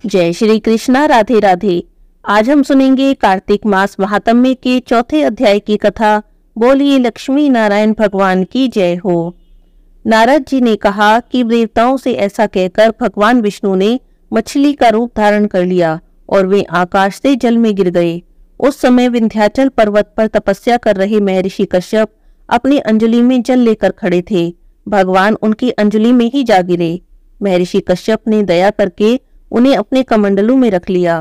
जय श्री कृष्णा। राधे राधे। आज हम सुनेंगे कार्तिक मास महात्म्य के चौथे अध्याय की कथा। बोलिए लक्ष्मी नारायण भगवान की जय हो। नारद जी ने कहा कि देवताओं से ऐसा कहकर भगवान विष्णु ने मछली का रूप धारण कर लिया और वे आकाश से जल में गिर गए। उस समय विंध्याचल पर्वत पर तपस्या कर रहे महर्षि कश्यप अपनी अंजलि में जल लेकर खड़े थे। भगवान उनकी अंजलि में ही जा गिरे। महर्षि कश्यप ने दया करके उन्हें अपने कमंडलू में रख लिया।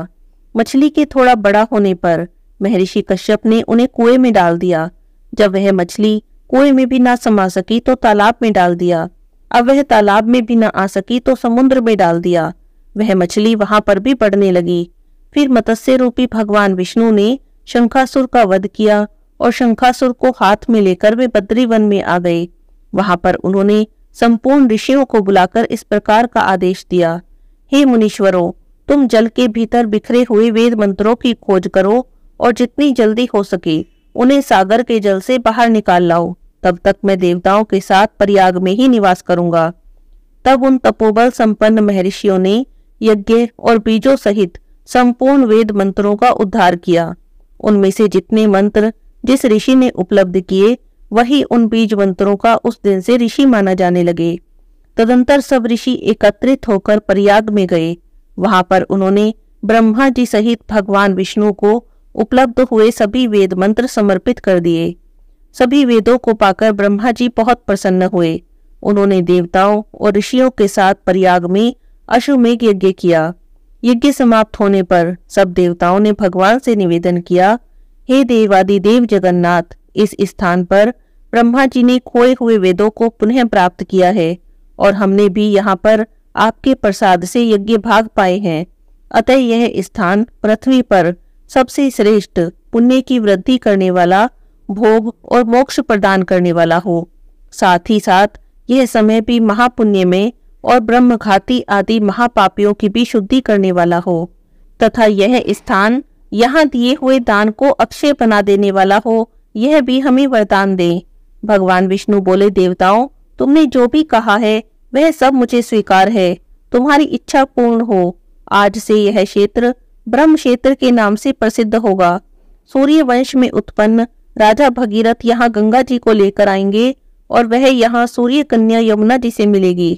मछली के थोड़ा बड़ा होने पर महर्षि कश्यप ने उन्हें कुएं में डाल दिया। जब वह मछली कुएं में भी ना समा सकी तो तालाब में डाल दिया। अब वह तालाब में भी ना आ सकी तो समुद्र में डाल दिया। वह मछली वहां पर भी बढ़ने लगी। फिर मत्स्य रूपी भगवान विष्णु ने शंखासुर का वध किया और शंखासुर को हाथ में लेकर वे बद्री वन में आ गए। वहां पर उन्होंने संपूर्ण ऋषियों को बुलाकर इस प्रकार का आदेश दिया, हे मुनीश्वरों, तुम जल के भीतर बिखरे हुए वेद मंत्रों की खोज करो और जितनी जल्दी हो सके उन्हें सागर के जल से बाहर निकाल लाओ। तब तक मैं देवताओं के साथ प्रयाग में ही निवास करूंगा। तब उन तपोबल संपन्न महर्षियों ने यज्ञ और बीजों सहित संपूर्ण वेद मंत्रों का उद्धार किया। उनमें से जितने मंत्र जिस ऋषि ने उपलब्ध किए वही उन बीज मंत्रों का उस दिन से ऋषि माना जाने लगे। तदंतर सब ऋषि एकत्रित होकर प्रयाग में गए। वहां पर उन्होंने ब्रह्मा जी सहित भगवान विष्णु को उपलब्ध हुए सभी वेद मंत्र समर्पित कर दिए। सभी वेदों को पाकर ब्रह्मा जी बहुत प्रसन्न हुए। उन्होंने देवताओं और ऋषियों के साथ प्रयाग में अश्वमेघ यज्ञ किया। यज्ञ समाप्त होने पर सब देवताओं ने भगवान से निवेदन किया, हे देवादिदेव जगन्नाथ, इस स्थान पर ब्रह्मा जी ने खोए हुए वेदों को पुनः प्राप्त किया है और हमने भी यहाँ पर आपके प्रसाद से यज्ञ भाग पाए हैं। अतः यह स्थान पृथ्वी पर सबसे श्रेष्ठ पुण्य की वृद्धि करने वाला, भोग और मोक्ष प्रदान करने वाला हो। साथ ही साथ यह समय भी महापुण्य में और ब्रह्मघाती आदि महापापियों की भी शुद्धि करने वाला हो तथा यह स्थान यहाँ दिए हुए दान को अक्षय बना देने वाला हो, यह भी हमें वरदान दे। भगवान विष्णु बोले, देवताओं, तुमने जो भी कहा है वह सब मुझे स्वीकार है। तुम्हारी इच्छा पूर्ण हो। आज से यह क्षेत्र ब्रह्म क्षेत्र के नाम से प्रसिद्ध होगा। सूर्य वंश में उत्पन्न राजा भगीरथ यहाँ गंगा जी को लेकर आएंगे और वह यहाँ सूर्य कन्या यमुना जी से मिलेगी।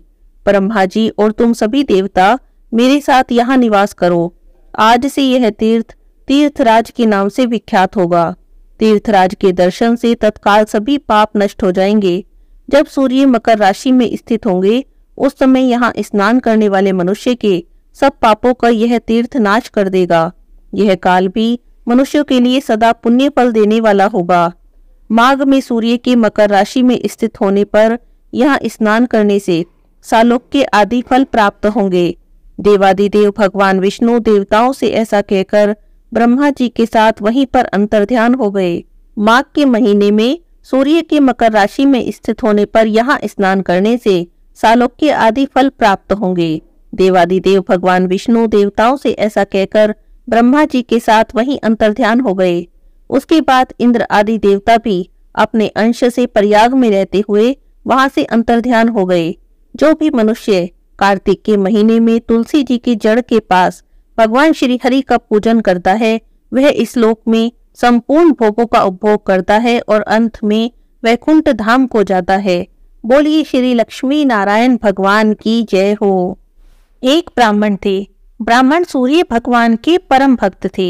ब्रह्मा जी और तुम सभी देवता मेरे साथ यहाँ निवास करो। आज से यह तीर्थ तीर्थराज के नाम से विख्यात होगा। तीर्थराज के दर्शन से तत्काल सभी पाप नष्ट हो जाएंगे। जब सूर्य मकर राशि में स्थित होंगे उस समय यहाँ स्नान करने वाले मनुष्य के सब पापों का यह तीर्थ नाश कर देगा। यह काल भी मनुष्यों के लिए सदा पुण्य फल देने वाला होगा। माघ में सूर्य के मकर राशि में स्थित होने पर यहाँ स्नान करने से सालोक्य आदि फल प्राप्त होंगे। देवादिदेव भगवान विष्णु देवताओं से ऐसा कहकर ब्रह्मा जी के साथ वहीं पर अंतर्ध्यान हो गए। माघ के महीने में सूर्य के मकर राशि में स्थित होने पर यहाँ स्नान करने से सालोक्य आदि फल प्राप्त होंगे। देवादिदेव भगवान विष्णु देवताओं से ऐसा कहकर ब्रह्मा जी के साथ वहीं अंतर्ध्यान हो गए। उसके बाद इंद्र आदि देवता भी अपने अंश से प्रयाग में रहते हुए वहां से अंतर्ध्यान हो गए। जो भी मनुष्य कार्तिक के महीने में तुलसी जी की जड़ के पास भगवान श्री हरि का पूजन करता है वह इस लोक में संपूर्ण भोगों का उपभोग करता है और अंत में वैकुंठ धाम को जाता है। बोलिए श्री लक्ष्मी नारायण भगवान की जय हो। एक ब्राह्मण थे। ब्राह्मण सूर्य भगवान के परम भक्त थे।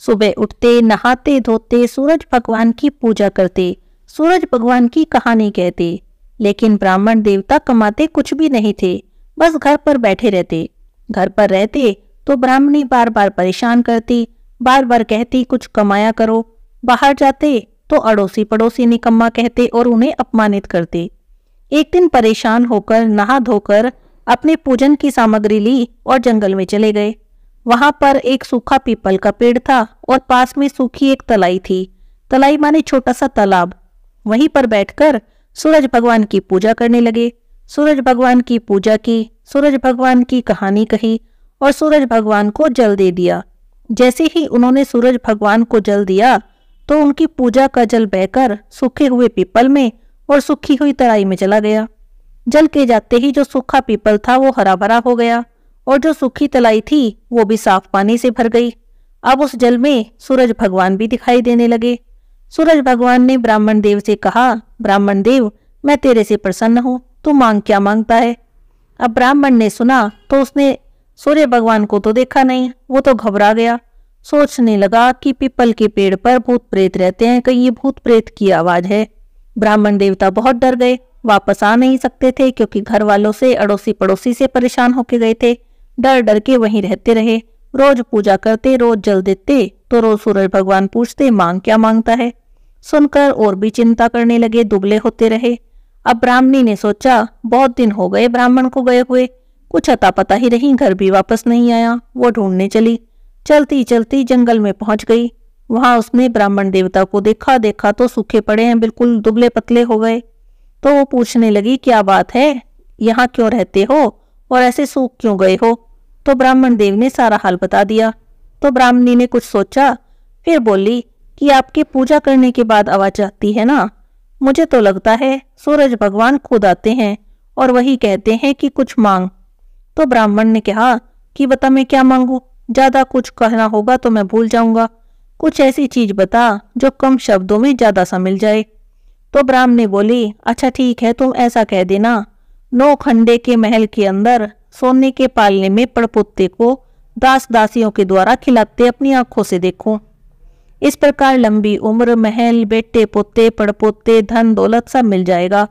सुबह उठते, नहाते धोते सूरज भगवान की पूजा करते, सूरज भगवान की कहानी कहते। लेकिन ब्राह्मण देवता कमाते कुछ भी नहीं थे, बस घर पर बैठे रहते। घर पर रहते तो ब्राह्मणी बार बार परेशान करती, बार बार कहती कुछ कमाया करो। बाहर जाते तो अड़ोसी पड़ोसी निकम्मा कहते और उन्हें अपमानित करते। एक दिन परेशान होकर नहा धोकर अपने पूजन की सामग्री ली और जंगल में चले गए। वहां पर एक सूखा पीपल का पेड़ था और पास में सूखी एक तलाई थी। तलाई माने छोटा सा तालाब। वहीं पर बैठकर सूरज भगवान की पूजा करने लगे। सूरज भगवान की पूजा की, सूरज भगवान की कहानी कही और सूरज भगवान को जल दे दिया। जैसे ही उन्होंने सूरज भगवान को जल दिया तो उनकी पूजा का जल बहकर सूखे हुए पीपल में और सूखी हुई तराई में चला गया। जल के जाते ही जो सूखा पीपल था वो हरा भरा हो गया और जो सूखी तलाई थी वो भी साफ पानी से भर गई। अब उस जल में सूरज भगवान भी दिखाई देने लगे। सूरज भगवान ने ब्राह्मण देव से कहा, ब्राह्मण देव, मैं तेरे से प्रसन्न हूँ, तू मांग क्या मांगता है। अब ब्राह्मण ने सुना तो उसने सूर्य भगवान को तो देखा नहीं, वो तो घबरा गया। सोचने लगा कि पीपल के पेड़ पर भूत प्रेत रहते हैं, कहीं ये भूत प्रेत की आवाज है। ब्राह्मण देवता बहुत डर गए, वापस आ नहीं सकते थे क्योंकि घर वालों से, अड़ोसी पड़ोसी से परेशान होके गए थे। डर डर के वहीं रहते रहे। रोज पूजा करते, रोज जल देते, तो रोज सूरज भगवान पूछते मांग क्या मांगता है। सुनकर और भी चिंता करने लगे, दुबले होते रहे। अब ब्राह्मणी ने सोचा बहुत दिन हो गए ब्राह्मण को गए हुए, कुछ अता पता ही नहीं, घर भी वापस नहीं आया। वो ढूंढने चली, चलती चलती जंगल में पहुंच गई। वहां उसने ब्राह्मण देवता को देखा तो सूखे पड़े हैं, बिल्कुल दुबले पतले हो गए। तो वो पूछने लगी, क्या बात है, यहाँ क्यों रहते हो और ऐसे सूख क्यों गए हो। तो ब्राह्मण देव ने सारा हाल बता दिया। तो ब्राह्मणी ने कुछ सोचा, फिर बोली कि आपकी पूजा करने के बाद आवाज आती है ना, मुझे तो लगता है सूरज भगवान खुद आते हैं और वही कहते हैं कि कुछ मांग। तो ब्राह्मण ने कहा कि बता मैं क्या मांगू, ज्यादा कुछ कहना होगा तो मैं भूल जाऊंगा, कुछ ऐसी चीज बता जो कम शब्दों में ज्यादा सा मिल जाए। तो ब्राह्मणी बोली, अच्छा ठीक है, तुम ऐसा कह देना, 9 खंडे के महल के अंदर सोने के पालने में पड़पोते को दास दासियों के द्वारा खिलाते अपनी आंखों से देखो। इस प्रकार लंबी उम्र, महल, बेटे पोते, पड़पोते, धन दौलत सब मिल जाएगा,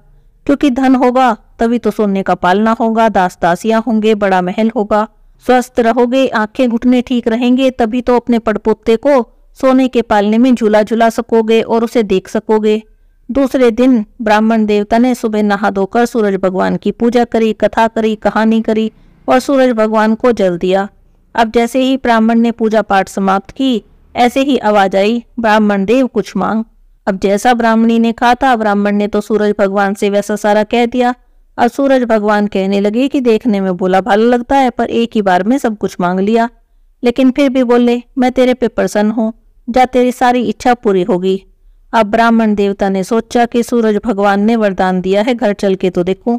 क्योंकि धन होगा तभी तो सोने का पालना होगा, दास दासियां होंगे, बड़ा महल होगा। स्वस्थ रहोगे, आंखें घुटने ठीक रहेंगे, तभी तो अपने पड़पोते को सोने के पालने में झूला झूला सकोगे और उसे देख सकोगे। दूसरे दिन ब्राह्मण देवता ने सुबह नहा धोकर सूरज भगवान की पूजा करी, कथा करी, कहानी करी और सूरज भगवान को जल दिया। अब जैसे ही ब्राह्मण ने पूजा पाठ समाप्त की, ऐसे ही आवाज आई, ब्राह्मण देव कुछ मांग। अब जैसा ब्राह्मणी ने कहा था, ब्राह्मण ने तो सूरज भगवान से वैसा सारा कह दिया। अब सूरज भगवान कहने लगे कि देखने में भोला भाला लगता है, पर एक ही बार में सब कुछ मांग लिया। लेकिन फिर भी बोले, मैं तेरे पे प्रसन्न हूँ, जा तेरी सारी इच्छा पूरी होगी। अब ब्राह्मण देवता ने सोचा कि सूरज भगवान ने वरदान दिया है, घर चल के तो देखूं।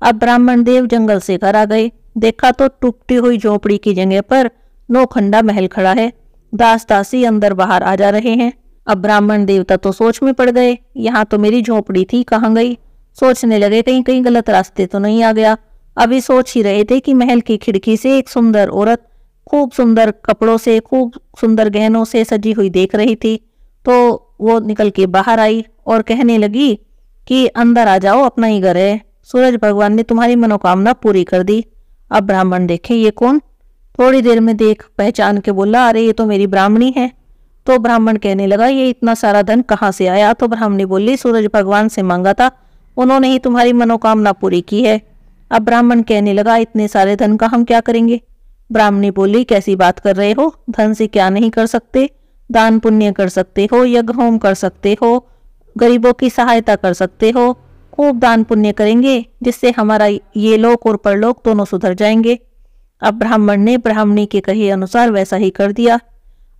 अब ब्राह्मण देव जंगल से घर आ गए, देखा तो टूटी हुई झोपड़ी की जगह पर 9 खंडा महल खड़ा है, दास दासी अंदर बाहर आ जा रहे हैं। अब ब्राह्मण देवता तो सोच में पड़ गए, यहाँ तो मेरी झोपड़ी थी, कहाँ गई। सोचने लगे कहीं कहीं गलत रास्ते तो नहीं आ गया। अभी सोच ही रहे थे कि महल की खिड़की से एक सुंदर औरत खूब सुंदर कपड़ों से, खूब सुंदर गहनों से सजी हुई देख रही थी। तो वो निकल के बाहर आई और कहने लगी कि अंदर आ जाओ, अपना ही घर है, सूरज भगवान ने तुम्हारी मनोकामना पूरी कर दी। अब ब्राह्मण देखे ये कौन, थोड़ी देर में देख पहचान के बोला, अरे ये तो मेरी ब्राह्मणी है। तो ब्राह्मण कहने लगा, ये इतना सारा धन कहाँ से आया। तो ब्राह्मणी बोली, सूरज भगवान से मांगा था, उन्होंने ही तुम्हारी मनोकामना पूरी की है। अब ब्राह्मण कहने लगा, इतने सारे धन का हम क्या करेंगे। ब्राह्मणी बोली, कैसी बात कर रहे हो, धन से क्या नहीं कर सकते, दान पुण्य कर सकते हो, यज्ञ होम कर सकते हो, गरीबों की सहायता कर सकते हो, खूब दान पुण्य करेंगे जिससे हमारा ये लोक और परलोक दोनों सुधर जाएंगे। अब ब्राह्मण ने ब्राह्मणी के कहे अनुसार वैसा ही कर दिया।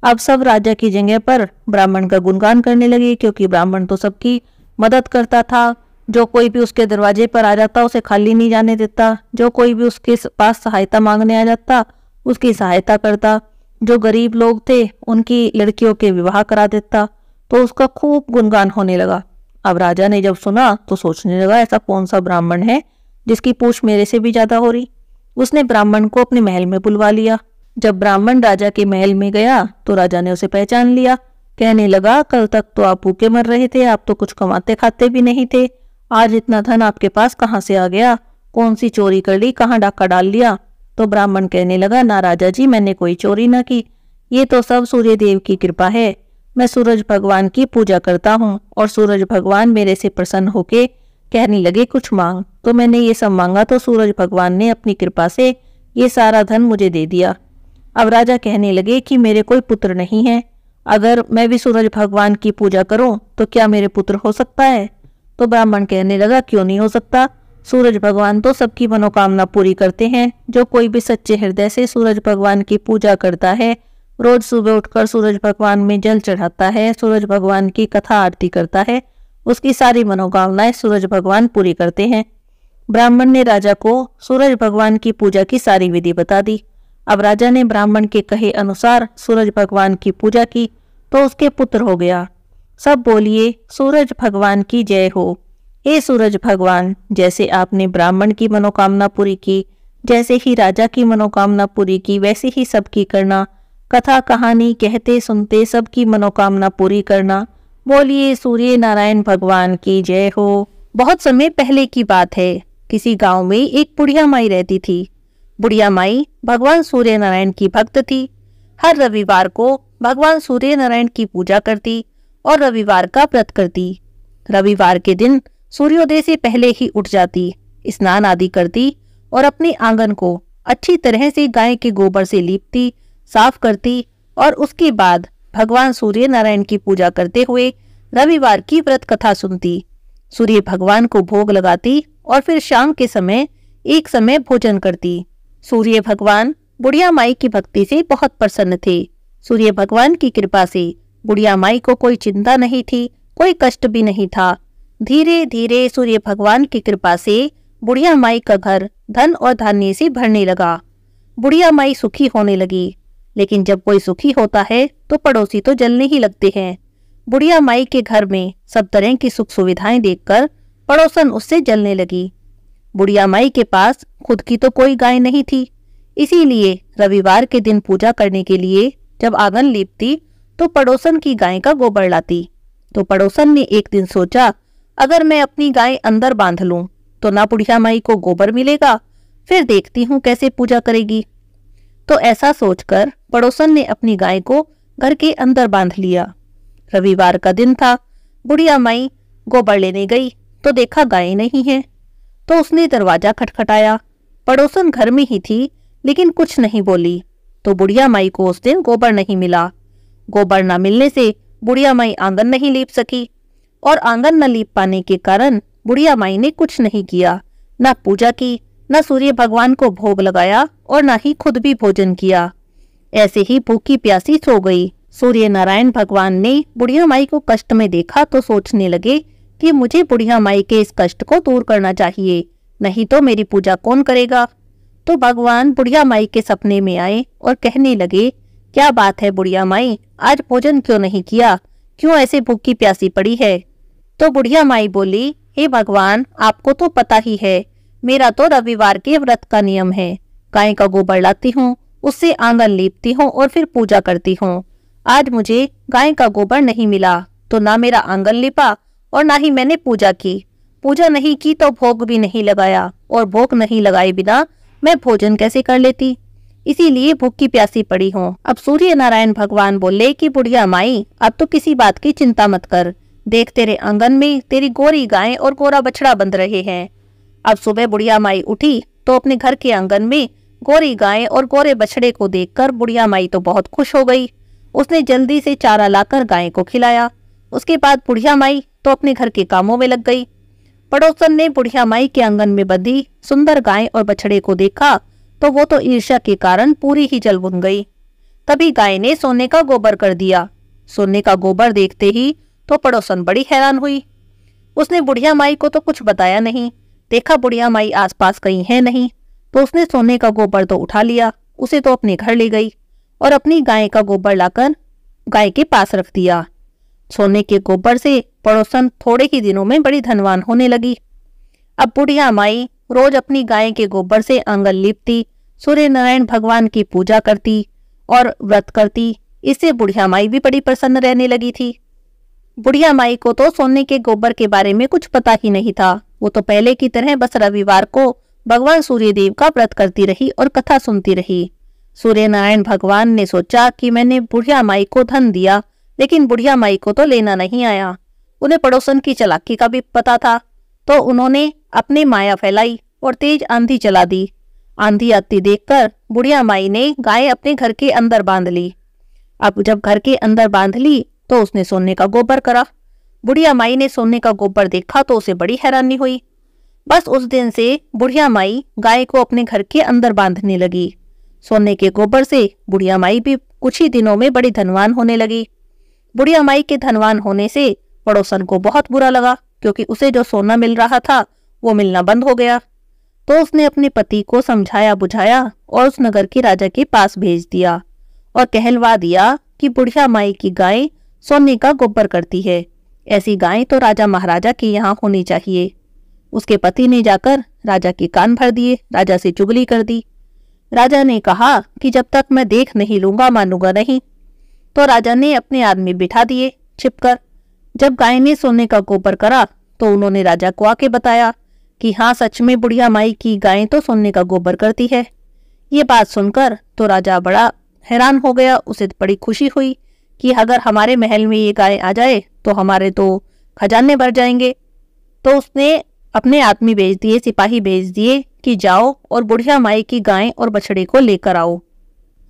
अब सब राजा की जगह पर ब्राह्मण का गुणगान करने लगे, क्योंकि ब्राह्मण तो सबकी मदद करता था, जो कोई भी उसके दरवाजे पर आ जाता उसे खाली नहीं जाने देता, जो कोई भी उसके पास सहायता मांगने आ जाता उसकी सहायता करता, जो गरीब लोग थे उनकी लड़कियों के विवाह करा देता। तो उसका खूब गुणगान होने लगा। अब राजा ने जब सुना तो सोचने लगा, ऐसा कौन सा ब्राह्मण है जिसकी पूछ मेरे से भी ज्यादा हो रही। उसने ब्राह्मण को अपने महल में बुलवा लिया। जब ब्राह्मण राजा के महल में गया तो राजा ने उसे पहचान लिया। कहने लगा, कल तक तो आप भूखे मर रहे थे, आप तो कुछ कमाते खाते भी नहीं थे, आज इतना धन आपके पास कहाँ से आ गया, कौन सी चोरी कर ली, कहाँ डाका डाल लिया। तो ब्राह्मण कहने लगा, ना राजा जी, मैंने कोई चोरी ना की, ये तो सब सूर्य देव की कृपा है। मैं सूरज भगवान की पूजा करता हूँ और सूरज भगवान मेरे से प्रसन्न होके कहने लगे कुछ मांग, तो मैंने ये सब मांगा तो सूरज भगवान ने अपनी कृपा से ये सारा धन मुझे दे दिया। अब राजा कहने लगे कि मेरे कोई पुत्र नहीं है, अगर मैं भी सूरज भगवान की पूजा करूं तो क्या मेरे पुत्र हो सकता है। तो ब्राह्मण कहने लगा, क्यों नहीं हो सकता, सूरज भगवान तो सबकी मनोकामना पूरी करते हैं। जो कोई भी सच्चे हृदय से सूरज भगवान की पूजा करता है, रोज सुबह उठकर सूरज भगवान में जल चढ़ाता है, सूरज भगवान की कथा आरती करता है, उसकी सारी मनोकामनाएं सूरज भगवान पूरी करते हैं। ब्राह्मण ने राजा को सूरज भगवान की पूजा की सारी विधि बता दी। अब राजा ने ब्राह्मण के कहे अनुसार सूरज भगवान की पूजा की तो उसके पुत्र हो गया। सब बोलिए सूरज भगवान की जय हो। हे सूरज भगवान, जैसे आपने ब्राह्मण की मनोकामना पूरी की, जैसे ही राजा की मनोकामना पूरी की, वैसे ही सबकी करना। कथा कहानी कहते सुनते सबकी मनोकामना पूरी करना। बोलिए सूर्य नारायण भगवान की जय हो। बहुत समय पहले की बात है। किसी गांव में एक बुढ़िया माई रहती थी। बुढ़िया माई भगवान सूर्य नारायण की भक्त थी। हर रविवार को भगवान सूर्य नारायण की पूजा करती और रविवार का व्रत करती। रविवार के दिन सूर्योदय से पहले ही उठ जाती, स्नान आदि करती और अपने आंगन को अच्छी तरह से गाय के गोबर से लीपती, साफ करती और उसके बाद भगवान सूर्य नारायण की पूजा करते हुए रविवार की व्रत कथा सुनती। सूर्य भगवान को भोग लगाती और फिर शाम के समय एक समय भोजन करती। सूर्य भगवान बुढ़िया माई की भक्ति से बहुत प्रसन्न थे। सूर्य भगवान की कृपा से बुढ़िया माई को कोई चिंता नहीं थी, कोई कष्ट भी नहीं था। धीरे धीरे सूर्य भगवान की कृपा से बुढ़िया माई का घर धन और धान्य से भरने लगा। बुढ़िया माई सुखी होने लगी। लेकिन जब कोई सुखी होता है तो पड़ोसी तो जलने ही लगते हैं। बुढ़िया माई के घर में सब तरह की सुख सुविधाएं देखकर पड़ोसन उससे जलने लगी। बुढ़िया माई के पास खुद की तो कोई गाय नहीं थी, इसीलिए रविवार के दिन पूजा करने के लिए जब आंगन लीपती तो पड़ोसन की गाय का गोबर लाती। तो पड़ोसन ने एक दिन सोचा, अगर मैं अपनी गाय अंदर बांध लूं तो ना बुढ़िया माई को गोबर मिलेगा, फिर देखती हूँ कैसे पूजा करेगी। तो ऐसा सोचकर पड़ोसन ने अपनी गाय को घर के अंदर बांध लिया। रविवार का दिन था। बुढ़िया माई गोबर लेने गई तो देखा गाय नहीं है। तो उसने दरवाजा खटखटाया। पड़ोसन घर में ही थी लेकिन कुछ नहीं बोली। तो बुढ़िया माई को उस दिन गोबर नहीं मिला। गोबर न मिलने से बुढ़िया माई आंगन नहीं लीप सकी और आंगन न लीप पाने के कारण बुढ़िया माई ने कुछ नहीं किया, न पूजा की, न सूर्य भगवान को भोग लगाया और न ही खुद भी भोजन किया। ऐसे ही भूखी प्यासी सो गई। सूर्य नारायण भगवान ने बुढ़िया माई को कष्ट में देखा तो सोचने लगे कि मुझे बुढ़िया माई के इस कष्ट को दूर करना चाहिए, नहीं तो मेरी पूजा कौन करेगा। तो भगवान बुढ़िया माई के सपने में आए और कहने लगे, क्या बात है बुढ़िया माई, आज भोजन क्यों नहीं किया, क्यों ऐसे भूखी प्यासी पड़ी है। तो बुढ़िया माई बोली, हे भगवान, आपको तो पता ही है मेरा तो रविवार के व्रत का नियम है। गाय का गोबर लाती हूँ, उससे आंगन लीपती हूँ और फिर पूजा करती हूँ। आज मुझे गाय का गोबर नहीं मिला तो ना मेरा आंगन लिपा और ना ही मैंने पूजा की। पूजा नहीं की तो भोग भी नहीं लगाया और भोग नहीं लगाए बिना मैं भोजन कैसे कर लेती, इसीलिए भूखी प्यासी पड़ी हूँ। अब सूर्य नारायण भगवान बोले कि बुढ़िया माई, अब तो किसी बात की चिंता मत कर। देख तेरे आंगन में तेरी गोरी गाय और गोरा बछड़ा बंध रहे हैं। अब सुबह बुढ़िया माई उठी तो अपने घर के आंगन में गोरी गाय और गोरे बछड़े को देखकर बुढ़िया माई तो बहुत खुश हो गई। उसने जल्दी से चारा लाकर गाय को खिलाया। उसके बाद बुढ़िया माई तो अपने घर के कामों में लग गई। पड़ोसन ने बुढ़िया माई के आंगन में बंधी सुंदर गाय और बछड़े को देखा तो वो तो ईर्ष्या के कारण पूरी ही जल भुन गई। तभी गाय ने सोने का गोबर कर दिया। सोने का गोबर देखते ही तो पड़ोसन बड़ी हैरान हुई। उसने बुढ़िया माई को तो कुछ बताया नहीं। देखा बुढ़िया माई आसपास कहीं है नहीं तो उसने सोने का गोबर तो उठा लिया, उसे तो अपने घर ले गई और अपनी गाय का गोबर लाकर गाय के पास रख दिया। सोने के गोबर से पड़ोसन थोड़े ही दिनों में बड़ी धनवान होने लगी। अब बुढ़िया माई रोज अपनी गाय के गोबर से आंगन लीपती, सूर्य नारायण भगवान की पूजा करती और व्रत करती। इससे बुढ़िया माई भी बड़ी प्रसन्न रहने लगी थी। बुढ़िया माई को तो सोने के गोबर के बारे में कुछ पता ही नहीं था। वो तो पहले की तरह बस रविवार को भगवान सूर्यदेव का व्रत करती रही और कथा सुनती रही। सूर्य नारायण भगवान ने सोचा कि मैंने बुढ़िया माई को धन दिया, लेकिन बुढ़िया माई को तो लेना नहीं आया। उन्हें पड़ोसन की चालाकी का भी पता था, तो उन्होंने अपनी माया फैलाई और तेज आंधी चला दी। आंधी आती देखकर बुढ़िया माई ने गाय अपने घर के अंदर बांध ली। अब जब घर के अंदर बांध ली तो उसने सोने का गोबर करा। बुढ़िया माई ने सोने का गोबर देखा तो उसे बड़ी हैरानी हुई। बस उस दिन से बुढ़िया माई गाय को अपने घर के अंदर बांधने लगी। सोने के गोबर से बुढ़िया माई भी कुछ ही दिनों में बड़ी धनवान होने लगी। बुढ़िया माई के धनवान होने से पड़ोसन को बहुत बुरा लगा, क्योंकि उसे जो सोना मिल रहा था वो मिलना बंद हो गया। तो उसने अपने पति को समझाया बुझाया और उस नगर के राजा के पास भेज दिया और कहलवा दिया कि बुढ़िया माई की गाय सोने का गोबर करती है, ऐसी गाय तो राजा महाराजा के यहाँ होनी चाहिए। उसके पति ने जाकर राजा के कान भर दिए, राजा से चुगली कर दी। राजा ने कहा कि जब तक मैं देख नहीं लूंगा मानूंगा नहीं। तो राजा ने अपने आदमी बिठा दिए छिपकर। जब गाय ने सोने का गोबर करा तो उन्होंने राजा को आके बताया कि हाँ, सच में बुढ़िया माई की गाय तो सोने का गोबर करती है। ये बात सुनकर तो राजा बड़ा हैरान हो गया। उसे बड़ी खुशी हुई कि अगर हमारे महल में ये गाय आ जाए तो हमारे तो खजाने भर जाएंगे। तो उसने अपने आदमी भेज दिए, सिपाही भेज दिए कि जाओ और बुढ़िया माई की गाय और बछड़े को लेकर आओ।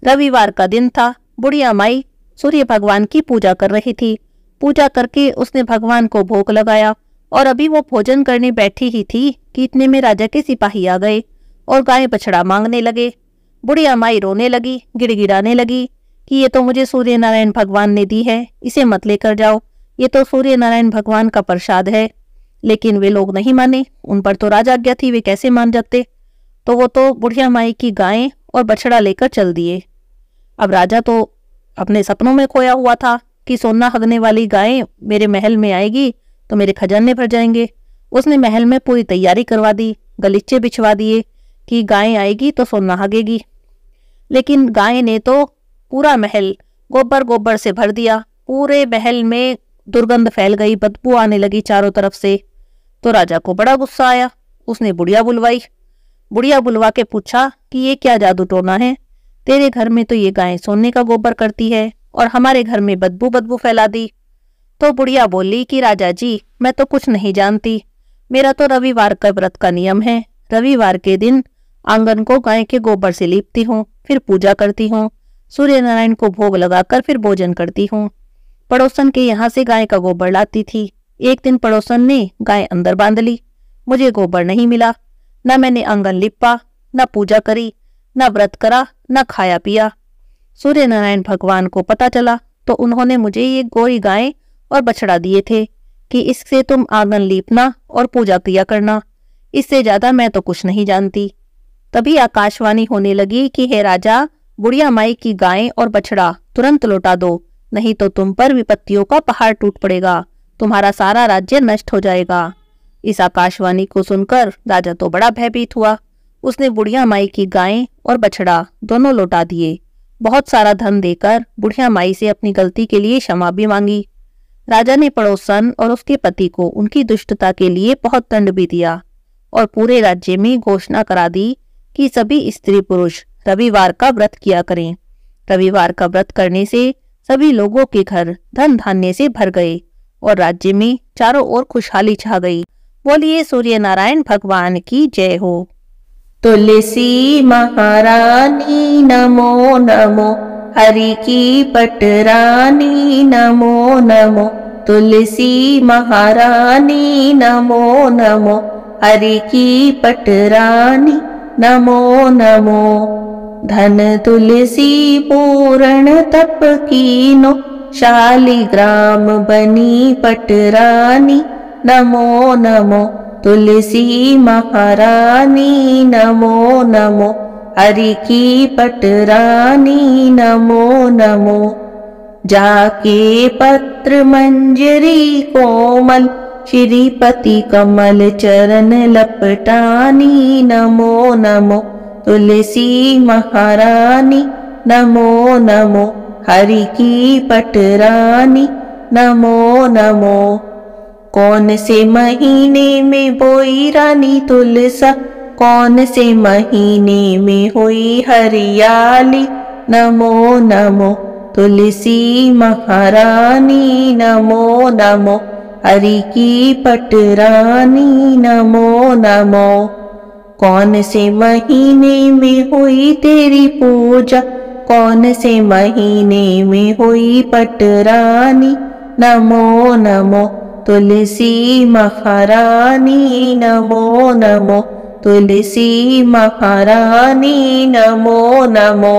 रविवार का दिन था। बुढ़िया माई सूर्य भगवान की पूजा कर रही थी। पूजा करके उसने भगवान को भोग लगाया और अभी वो भोजन करने बैठी ही थी कि इतने में राजा के सिपाही आ गए और गाय बछड़ा मांगने लगे। बुढ़िया माई रोने लगी, गिड़गिड़ाने लगी कि ये तो मुझे सूर्य नारायण भगवान ने दी है, इसे मत लेकर जाओ, ये तो सूर्य नारायण भगवान का प्रसाद है। लेकिन वे लोग नहीं माने, उन पर तो राजाज्ञा थी, वे कैसे मान जाते। तो वो तो बुढ़िया माई की गाय और बछड़ा लेकर चल दिए। अब राजा तो अपने सपनों में खोया हुआ था कि सोना हगने वाली गाय मेरे महल में आएगी तो मेरे खजाने भर जाएंगे। उसने महल में पूरी तैयारी करवा दी, गलीचे बिछवा दिए कि गाय आएगी तो सोना हगेगी। लेकिन गाय ने तो पूरा महल गोबर गोबर से भर दिया। पूरे महल में दुर्गंध फैल गई, बदबू आने लगी चारों तरफ से। तो राजा को बड़ा गुस्सा आया। उसने बुढ़िया बुलवाई। बुढ़िया बुलवा के पूछा कि ये क्या जादू टोना है, तेरे घर में तो ये गाय सोने का गोबर करती है और हमारे घर में बदबू बदबू फैला दी। तो बुढ़िया बोली कि राजा जी, मैं तो कुछ नहीं जानती, मेरा तो रविवार का व्रत का नियम है। रविवार के दिन आंगन को गाय के गोबर से लीपती हूँ, फिर पूजा करती हूँ, सूर्य नारायण को भोग लगाकर फिर भोजन करती हूँ। पड़ोसन के यहाँ से गाय का गोबर लाती थी। एक दिन पड़ोसन ने गाय अंदर बांध ली, मुझे गोबर नहीं मिला। न मैंने आंगन लिपा, न पूजा करी, न व्रत करा, न खाया पिया। सूर्य नारायण भगवान को पता चला तो उन्होंने मुझे ये गोरी गाय और बछड़ा दिए थे कि इससे तुम आंगन लीपना और पूजा किया करना, इससे ज्यादा मैं तो कुछ नहीं जानती। तभी आकाशवाणी होने लगी कि हे राजा, बुढ़िया माई की गाय और बछड़ा तुरंत लौटा दो, नहीं तो तुम पर विपत्तियों का पहाड़ टूट पड़ेगा, तुम्हारा सारा राज्य नष्ट हो जाएगा। इस आकाशवाणी को सुनकर राजा तो बड़ा भयभीत हुआ। उसने बुढ़िया माई की गाय और बछड़ा दोनों लौटा दिए। बहुत सारा धन देकर बुढ़िया माई से अपनी गलती के लिए क्षमा भी मांगी। राजा ने पड़ोसन और उसके पति को उनकी दुष्टता के लिए बहुत दंड भी दिया और पूरे राज्य में घोषणा करा दी कि सभी स्त्री पुरुष रविवार का व्रत किया करें। रविवार का व्रत करने से सभी लोगों के घर धन धान्य से भर गए और राज्य में चारों ओर खुशहाली छा गई। बोलिए सूर्य नारायण भगवान की जय हो। तुलसी महारानी नमो नमो, हरि की पटरानी नमो नमो। तुलसी महारानी नमो नमो, हरि की पटरानी नमो नमो। धन तुलसी पूर्ण तप कीनो, शालिग्राम बनी पटरानी नमो नमो। तुलसी महारानी नमो नमो, हरि की पटरानी नमो नमो। जाके पत्र मंजरी कोमल, श्रीपति कमल चरण लपटानी नमो नमो। तुलसी महारानी नमो नमो, हरि की पटरानी नमो नमो। कौन से महीने में बोई रानी तुलसा, कौन से महीने में हुई हरियाली नमो नमो। तुलसी महारानी नमो नमो, हरि की पटरानी नमो नमो। कौन से महीने में हुई तेरी पूजा, कौन से महीने में हुई पटरानी नमो नमो। तुलसी महारानी नमो नमो। तुलसी महारानी नमो नमो।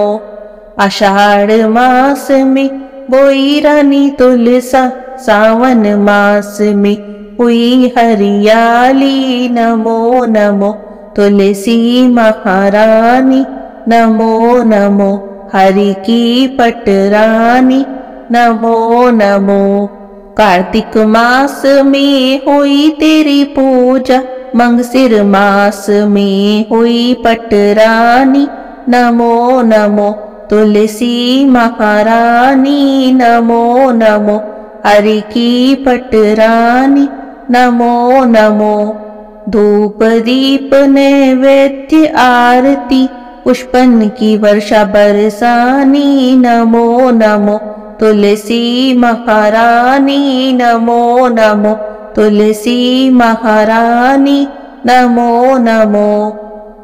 आषाढ़ मास में बोई रानी तुलसा, सावन मास में हुई हरियाली नमो नमो। तुलसी महारानी नमो नमो। हरि की पटरानी नमो नमो। कार्तिक मास में हुई तेरी पूजा, मंगसिर मास में हुई पटरानी नमो नमो। तुलसी महारानी नमो नमो। हरि की पटरानी नमो नमो। धूप दीप नैवेद्य आरती, पुष्पन की वर्षा बरसानी नमो नमो। तुलसी महारानी नमो नमो। तुलसी महारानी नमो नमो।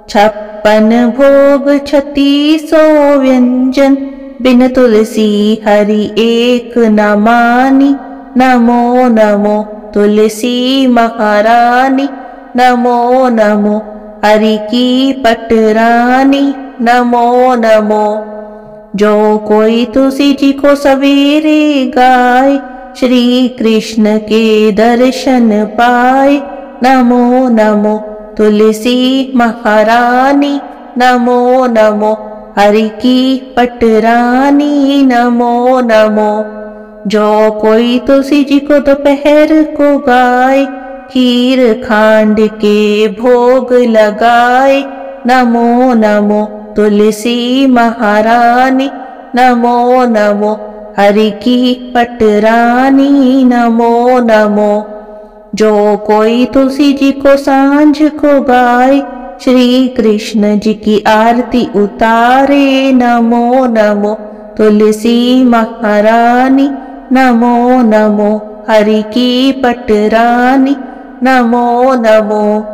56 भोग 3600 व्यंजन, बिन तुलसी हरि एक न मानी नमो नमो। तुलसी महारानी नमो नमो। हरि की पटरानी नमो नमो। जो कोई तुलसी जी को सवेरे गाए, श्री कृष्ण के दर्शन पाए नमो नमो। तुलसी महारानी नमो नमो। हरि की पटरानी नमो नमो। जो कोई तुलसी जी को दोपहर को गाए, खीर खांड के भोग लगाए नमो नमो। तुलसी महारानी नमो नमो। हरि की पटरानी नमो नमो। जो कोई तुलसी जी को सांझ को गाए, श्री कृष्ण जी की आरती उतारे नमो नमो। तुलसी महारानी नमो नमो। हरि की पटरानी नमो नमो।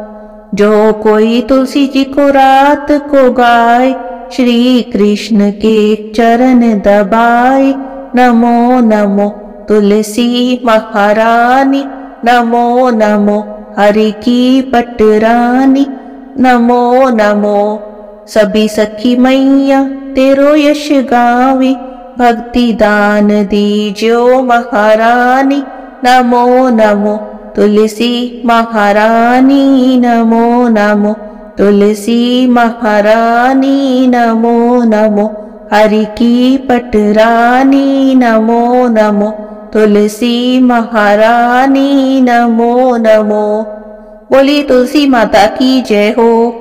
जो कोई तुलसी जी को रात को गाए, श्री कृष्ण के चरण दबाए नमो नमो। तुलसी महारानी नमो नमो। हरि की पटरानी नमो नमो। सभी सखी मैया तेरो यश गावे, भक्ति दान दीजो महारानी नमो नमो। तुलसी महारानी नमो नमो। तुलसी महारानी नमो नमो। हरि की पटरानी नमो नमो। तुलसी महारानी नमो नमो। बोली तुलसी माता की जय हो।